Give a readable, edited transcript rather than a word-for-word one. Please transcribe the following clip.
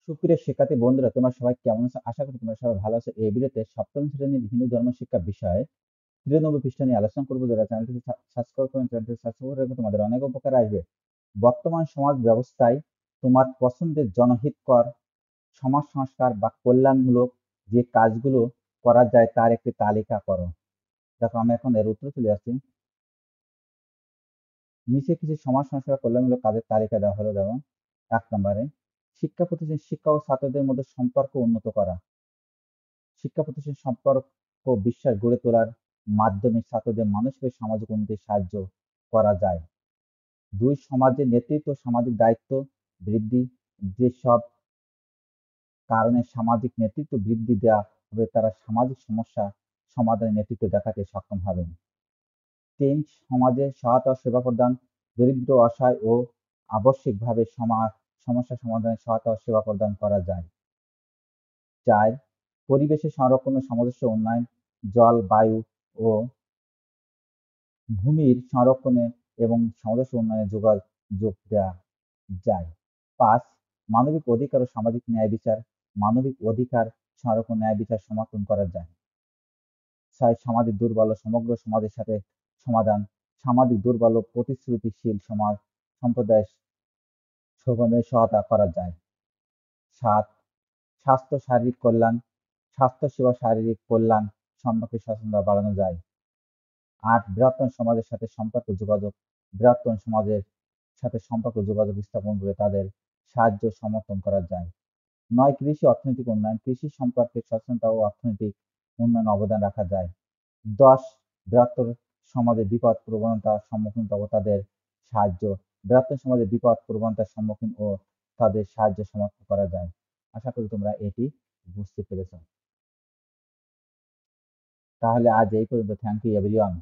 সুপ্রিয় শিক্ষার্থী বন্ধুরা, তোমরা সবাই কেমন আছো? আশা করি তোমরা সবাই ভালো আছো। এই ভিডিওতে সপ্তম শ্রেণীর হিন্দু ধর্ম শিক্ষা বিষয়ে 93 পৃষ্ঠা নিয়ে আলোচনা করবো। যারা চ্যানেলটিকে সাবস্ক্রাইব করেন, চ্যানেলটি সাবস্ক্রাইব করে রাখবে, তোমাদের অনেক উপকার আসবে। বর্তমান সমাজ ব্যবস্থায় তোমার পছন্দের জনহিতকর সমাজ সংস্কার বা কল্যাণমূলক যে কাজগুলো করা যায় তার একটি তালিকা করো। দেখো, আমি এখন এর উত্তরে চলে আসছি। নিচে কিছু সমাজ সংস্কার কল্যাণমূলক কাজের তালিকা দেওয়া হলো। যেমন 1 নম্বরে শিক্ষা প্রতিষ্ঠান শিক্ষক ও ছাত্রদের মধ্যে সম্পর্ক উন্নত করা। শিক্ষা প্রতিষ্ঠান সম্পর্ক ও বিশ্বাস গড়ে তোলার মাধ্যমে ছাত্রদের মানসিক ও সামাজিক উন্নতিতে সাহায্য করা যায়। 2, সমাজের নেতৃত্ব ও সামাজিক দায়িত্ব বৃদ্ধি। যেসব কারণে সামাজিক নেতৃত্ব বৃদ্ধি দেওয়া হবে তারা সামাজিক সমস্যা সমাধানে নেতৃত্ব দেখাতে সক্ষম হবেন। 3, সমাজে সহায়তা ও সেবা প্রদান। দরিদ্র, অসহায় ও আবশ্যিকভাবে সমস্যা সমাধানে সহায়তা ও সেবা প্রদান করা যায়। 4, পরিবেশের সংরক্ষণ ও সামঞ্জস্য উন্নয়ন। জল, বায়ু ও ভূমির সংরক্ষণে এবং সামঞ্জস্য উন্নয়নে যোগ দেওয়া যায়। 5, মানবিক অধিকার ও সামাজিক ন্যায় বিচার। মানবিক অধিকার সংরক্ষণ, ন্যায় বিচার সমর্থন করা যায়। 6, সামাজিক দুর্বল ও সমগ্র সমাজের সাথে সমাধান। সামাজিক দুর্বল ও প্রতিশ্রুতিশীল সম্প্রদায়ের সহায়তা করা যায়। 7, স্বাস্থ্য শারীরিক কল্যাণ। স্বাস্থ্যসেবা শারীরিক কল্যাণ সম্পর্কে সচেতনতা বাড়ানো যায়। 8, বৃহত্তম সমাজের সাথে সম্পর্ক যোগাযোগ। বৃহত্তম সমাজের সাথে সম্পর্ক যোগাযোগ স্থাপন করে তাদের সাহায্য সমর্থন করা যায়। 9, কৃষি অর্থনৈতিক উন্নয়ন। কৃষি সম্পর্কে সচেতনতা ও অর্থনৈতিক উন্নয়নে অবদান রাখা যায়। 10, বৃহত্তর সমাজে বিপদ প্রবণতার সম্মুখীন ও তাদের সাহায্য। বৃহত্তর সমাজে বিপদ প্রবণতার সম্মুখীন ও তাদের সাহায্য সমর্থন করা যায়। আশা করি তোমরা এটি বুঝতে পেরেছ। তাহলে আজ এই পর্যন্ত। Thank you everyone.